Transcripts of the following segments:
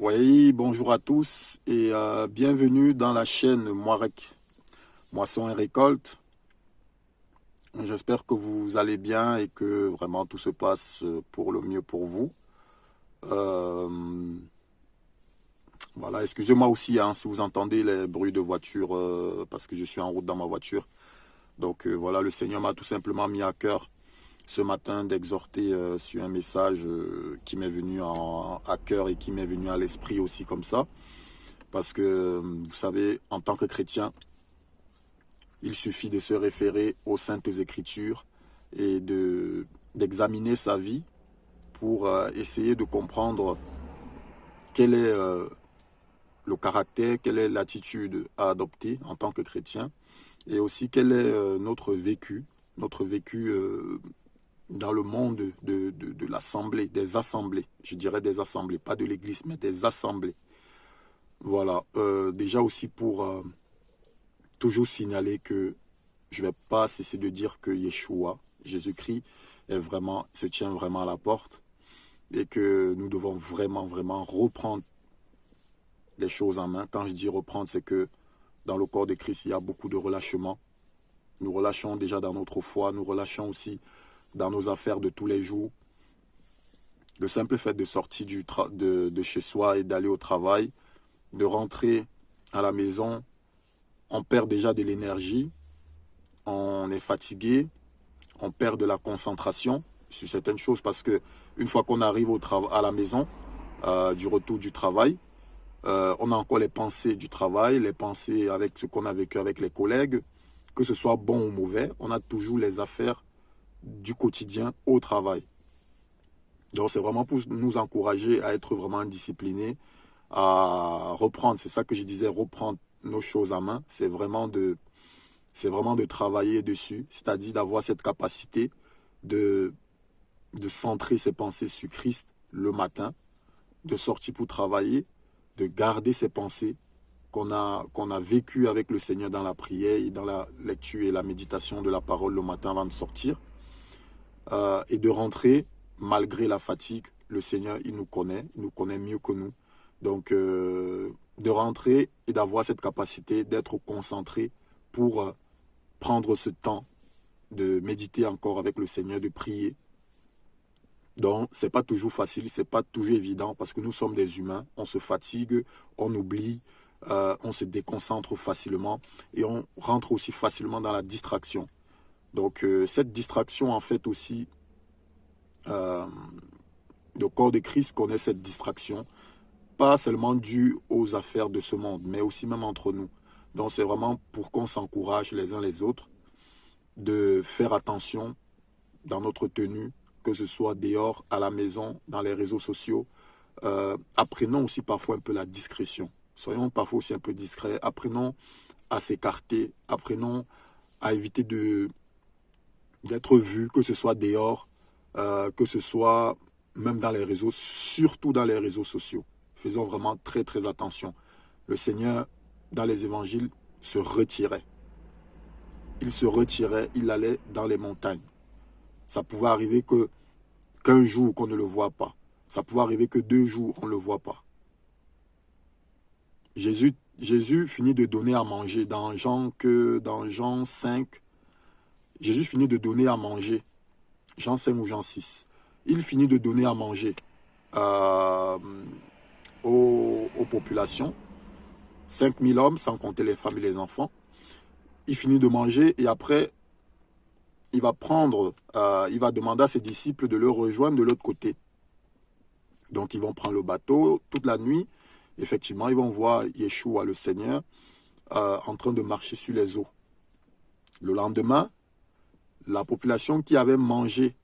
Oui, bonjour à tous et bienvenue dans la chaîne Moirec, Moisson et Récolte. J'espère que vous allez bien et que vraiment tout se passe pour le mieux pour vous. Euh, voilà, excusez-moi aussi hein, si vous entendez les bruits de voiture parce que je suis en route dans ma voiture. Donc voilà, le Seigneur m'a tout simplement mis à cœur ce matin d'exhorter sur un message qui m'est venu à cœur et qui m'est venu à l'esprit aussi comme ça. Parce que, vous savez, en tant que chrétien, il suffit de se référer aux Saintes Écritures et d'examiner sa vie pour essayer de comprendre quel est le caractère, quelle est l'attitude à adopter en tant que chrétien et aussi quel est notre vécu dans le monde de l'assemblée, des assemblées. Je dirais des assemblées, pas de l'église, mais des assemblées. Voilà, déjà aussi pour toujours signaler que je ne vais pas cesser de dire que Yeshua, Jésus-Christ, se tient vraiment à la porte et que nous devons vraiment reprendre les choses en main. Quand je dis reprendre, c'est que dans le corps de Christ, il y a beaucoup de relâchement. Nous relâchons déjà dans notre foi, nous relâchons aussi dans nos affaires de tous les jours. Le simple fait de sortir de chez soi et d'aller au travail, de rentrer à la maison, on perd déjà de l'énergie, on est fatigué, on perd de la concentration sur certaines choses parce que une fois qu'on arrive à la maison, du retour du travail, on a encore les pensées du travail, les pensées avec ce qu'on a vécu avec les collègues, que ce soit bon ou mauvais, on a toujours les affaires du quotidien au travail. Donc c'est vraiment pour nous encourager à être vraiment disciplinés, à reprendre, c'est ça que je disais, reprendre nos choses en main, c'est vraiment de travailler dessus, c'est-à-dire d'avoir cette capacité de centrer ses pensées sur Christ le matin, de sortir pour travailler, de garder ses pensées qu'on a vécues avec le Seigneur dans la prière et dans la lecture et la méditation de la parole le matin avant de sortir, et de rentrer malgré la fatigue. Le Seigneur, il nous connaît mieux que nous. Donc, de rentrer et d'avoir cette capacité d'être concentré pour prendre ce temps de méditer encore avec le Seigneur, de prier. Donc, c'est pas toujours facile, c'est pas toujours évident parce que nous sommes des humains, on se fatigue, on oublie, on se déconcentre facilement et on rentre aussi facilement dans la distraction. Donc, cette distraction, en fait, aussi, euh, le corps de Christ connaît cette distraction, pas seulement due aux affaires de ce monde, mais aussi même entre nous. Donc, c'est vraiment pour qu'on s'encourage les uns les autres de faire attention dans notre tenue, que ce soit dehors, à la maison, dans les réseaux sociaux. Apprenons aussi parfois un peu la discrétion. Soyons parfois aussi un peu discrets. Apprenons à s'écarter. Apprenons à éviter d'être vus, que ce soit dehors, que ce soit même dans les réseaux, surtout dans les réseaux sociaux. Faisons vraiment très attention. Le Seigneur, dans les évangiles, se retirait. Il se retirait, il allait dans les montagnes. Ça pouvait arriver qu'un jour qu'on ne le voit pas. Ça pouvait arriver que 2 jours on ne le voit pas. Jésus finit de donner à manger dans Jean 5. Jésus finit de donner à manger. Jean 5 ou Jean 6. Il finit de donner à manger aux populations. 5000 hommes, sans compter les femmes et les enfants. Il finit de manger et après, il va demander à ses disciples de le rejoindre de l'autre côté. Donc, ils vont prendre le bateau toute la nuit. Effectivement, ils vont voir Yeshua, le Seigneur, en train de marcher sur les eaux. Le lendemain, la population qui avait mangé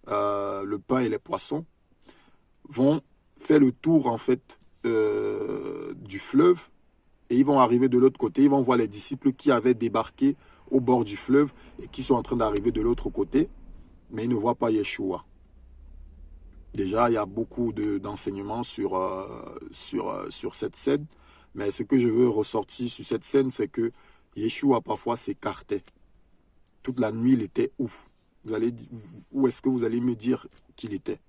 le pain et les poissons vont faire le tour, en fait, du fleuve et ils vont arriver de l'autre côté. Ils vont voir les disciples qui avaient débarqué au bord du fleuve et qui sont en train d'arriver de l'autre côté, mais ils ne voient pas Yeshua. Déjà, il y a beaucoup d'enseignements sur cette scène, mais ce que je veux ressortir sur cette scène, c'est que Yeshua parfois s'écartait. Toute la nuit, il était où? Où est-ce que vous allez me dire qu'il était?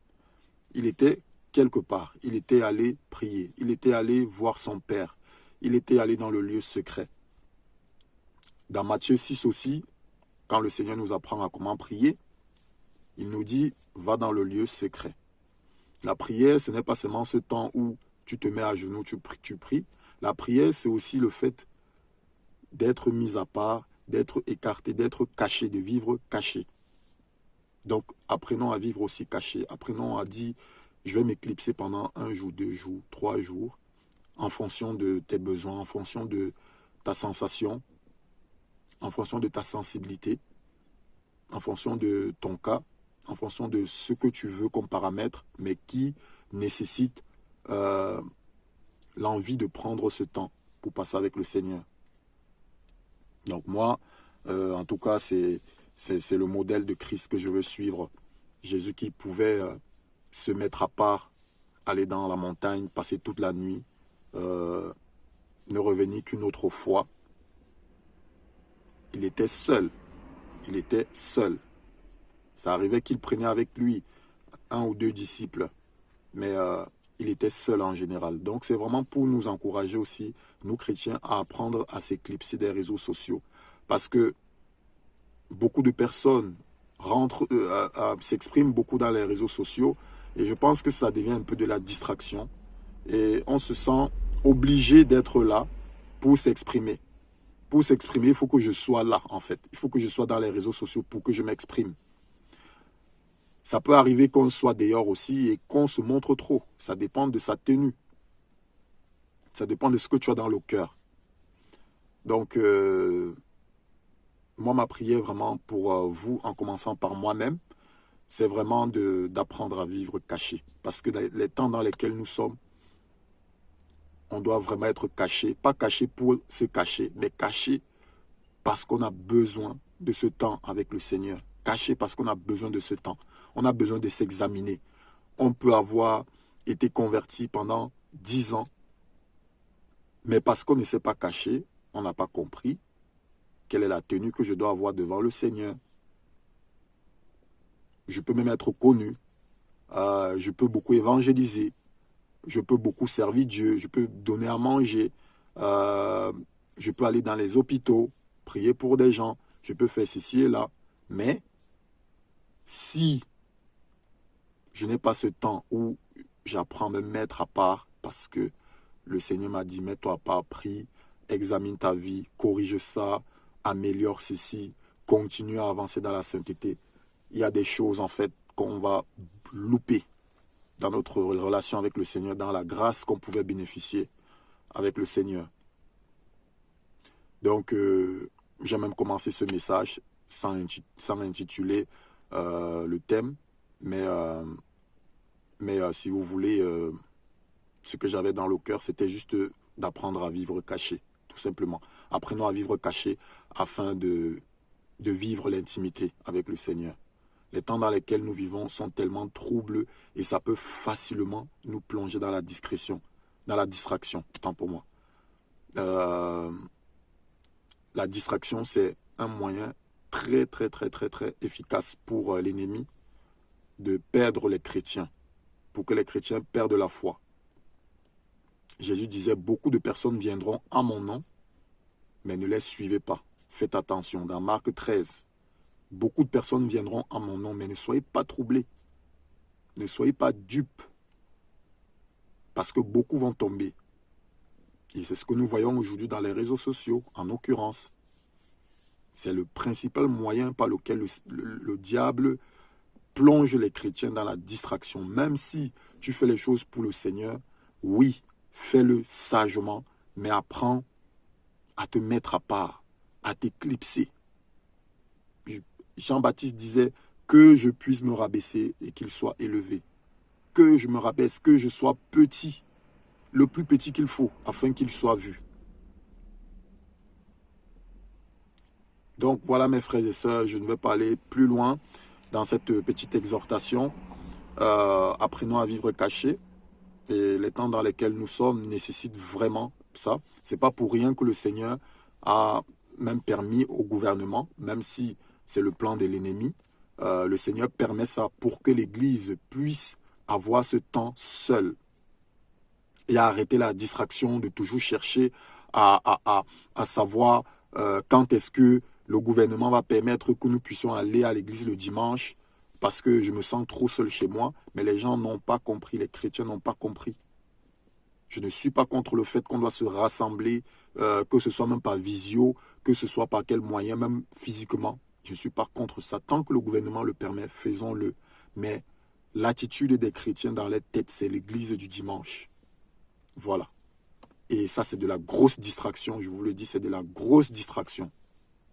Il était quelque part. Il était allé prier. Il était allé voir son Père. Il était allé dans le lieu secret. Dans Matthieu 6 aussi, quand le Seigneur nous apprend à comment prier, il nous dit, va dans le lieu secret. La prière, ce n'est pas seulement ce temps où tu te mets à genoux, tu pries. La prière, c'est aussi le fait d'être mis à part, d'être écarté, d'être caché, de vivre caché. Donc, apprenons à vivre aussi caché. Apprenons à dire, je vais m'éclipser pendant 1 jour, 2 jours, 3 jours, en fonction de tes besoins, en fonction de ta sensation, en fonction de ta sensibilité, en fonction de ton cas, en fonction de ce que tu veux comme paramètre, mais qui nécessite l'envie de prendre ce temps pour passer avec le Seigneur. Donc moi, en tout cas, c'est le modèle de Christ que je veux suivre. Jésus qui pouvait se mettre à part, aller dans la montagne, passer toute la nuit, ne revenir qu'une autre fois. Il était seul. Il était seul. Ça arrivait qu'il prenait avec lui 1 ou 2 disciples, mais il était seul en général. Donc c'est vraiment pour nous encourager aussi, nous chrétiens, à apprendre à s'éclipser des réseaux sociaux. Parce que beaucoup de personnes s'expriment beaucoup dans les réseaux sociaux, et je pense que ça devient un peu de la distraction. Et on se sent obligé d'être là pour s'exprimer. Pour s'exprimer, il faut que je sois là, en fait. Il faut que je sois dans les réseaux sociaux pour que je m'exprime. Ça peut arriver qu'on soit dehors aussi et qu'on se montre trop. Ça dépend de sa tenue. Ça dépend de ce que tu as dans le cœur. Donc, moi, ma prière vraiment pour vous, en commençant par moi-même, c'est vraiment d'apprendre à vivre caché. Parce que les temps dans lesquels nous sommes, on doit vraiment être caché. Pas caché pour se cacher, mais caché parce qu'on a besoin de ce temps avec le Seigneur. Caché parce qu'on a besoin de ce temps. On a besoin de s'examiner. On peut avoir été converti pendant 10 ans, mais parce qu'on ne s'est pas caché, on n'a pas compris quelle est la tenue que je dois avoir devant le Seigneur. Je peux même être connu. Je peux beaucoup évangéliser. Je peux beaucoup servir Dieu. Je peux donner à manger. Je peux aller dans les hôpitaux, prier pour des gens. Je peux faire ceci et là. Mais si je n'ai pas ce temps où j'apprends à me mettre à part parce que le Seigneur m'a dit, mets-toi à part, prie, examine ta vie, corrige ça, améliore ceci, continue à avancer dans la sainteté. Il y a des choses en fait qu'on va louper dans notre relation avec le Seigneur, dans la grâce qu'on pouvait bénéficier avec le Seigneur. Donc, j'ai même commencé ce message sans intituler le thème, mais si vous voulez, ce que j'avais dans le cœur, c'était juste d'apprendre à vivre caché, tout simplement. Apprenons à vivre caché afin de vivre l'intimité avec le Seigneur. Les temps dans lesquels nous vivons sont tellement troubles et ça peut facilement nous plonger dans la discrétion, dans la distraction, tant pour moi. La distraction, c'est un moyen très efficace pour l'ennemi de perdre les chrétiens, pour que les chrétiens perdent la foi. Jésus disait, beaucoup de personnes viendront en mon nom, mais ne les suivez pas. Faites attention, dans Marc 13, beaucoup de personnes viendront en mon nom, mais ne soyez pas troublés. Ne soyez pas dupes, parce que beaucoup vont tomber. Et c'est ce que nous voyons aujourd'hui dans les réseaux sociaux, en l'occurrence. C'est le principal moyen par lequel le diable plonge les chrétiens dans la distraction. Même si tu fais les choses pour le Seigneur, oui, fais-le sagement, mais apprends à te mettre à part, à t'éclipser. Jean-Baptiste disait que je puisse me rabaisser et qu'il soit élevé. Que je me rabaisse, que je sois petit, le plus petit qu'il faut, afin qu'il soit vu. Donc voilà mes frères et sœurs, je ne vais pas aller plus loin dans cette petite exhortation. Apprenons à vivre caché. Et les temps dans lesquels nous sommes nécessitent vraiment ça. Ce n'est pas pour rien que le Seigneur a même permis au gouvernement, même si c'est le plan de l'ennemi, le Seigneur permet ça pour que l'Église puisse avoir ce temps seul et à arrêter la distraction de toujours chercher à savoir quand est-ce que le gouvernement va permettre que nous puissions aller à l'église le dimanche parce que je me sens trop seul chez moi. Mais les gens n'ont pas compris, les chrétiens n'ont pas compris. Je ne suis pas contre le fait qu'on doit se rassembler, que ce soit même par visio, que ce soit par quel moyen, même physiquement. Je ne suis pas contre ça. Tant que le gouvernement le permet, faisons-le. Mais l'attitude des chrétiens dans les têtes, c'est l'église du dimanche. Voilà. Et ça, c'est de la grosse distraction. Je vous le dis, c'est de la grosse distraction.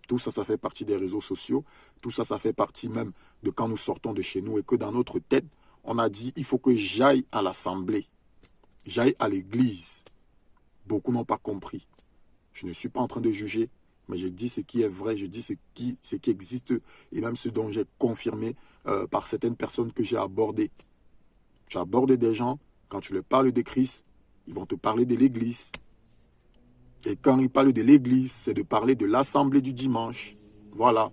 Tout ça, ça fait partie des réseaux sociaux. Tout ça, ça fait partie même de quand nous sortons de chez nous et que dans notre tête, on a dit, il faut que j'aille à l'assemblée. J'aille à l'église. Beaucoup n'ont pas compris. Je ne suis pas en train de juger, mais je dis ce qui est vrai, je dis ce qui existe et même ce dont j'ai confirmé par certaines personnes que j'ai abordées. Tu abordes des gens, quand tu leur parles de Christ, ils vont te parler de l'église. Et quand ils parlent de l'église, c'est de parler de l'assemblée du dimanche. Voilà.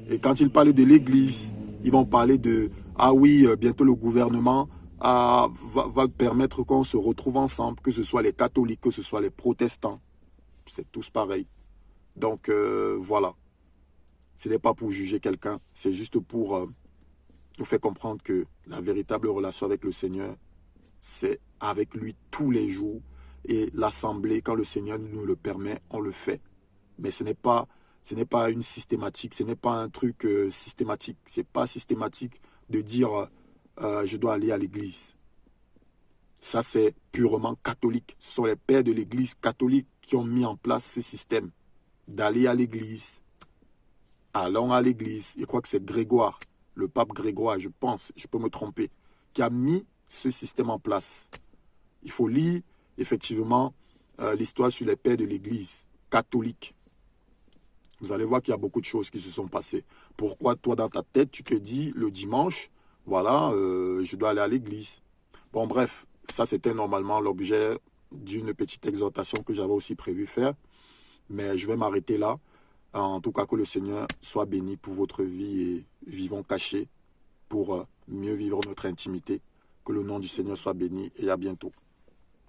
Et quand ils parlent de l'église, ils vont parler de « Ah oui, bientôt le gouvernement va permettre qu'on se retrouve ensemble, que ce soit les catholiques, que ce soit les protestants. » C'est tous pareil. Donc, voilà. Ce n'est pas pour juger quelqu'un, c'est juste pour nous faire comprendre que la véritable relation avec le Seigneur, c'est avec lui tous les jours. Et l'assemblée, quand le Seigneur nous le permet, on le fait. Mais ce n'est pas une systématique, ce n'est pas un truc systématique. Ce n'est pas systématique de dire je dois aller à l'église. Ça, c'est purement catholique. Ce sont les pères de l'église catholique qui ont mis en place ce système d'aller à l'église. Allons à l'église. Je crois que c'est Grégoire, le pape Grégoire, je pense, je peux me tromper, qui a mis ce système en place. Il faut lire effectivement l'histoire sur les pères de l'église catholique. Vous allez voir qu'il y a beaucoup de choses qui se sont passées. Pourquoi toi, dans ta tête, tu te dis le dimanche, voilà, je dois aller à l'église. Bon, bref, ça c'était normalement l'objet d'une petite exhortation que j'avais aussi prévu faire. Mais je vais m'arrêter là. En tout cas, que le Seigneur soit béni pour votre vie et vivons cachés pour mieux vivre notre intimité. Que le nom du Seigneur soit béni et à bientôt.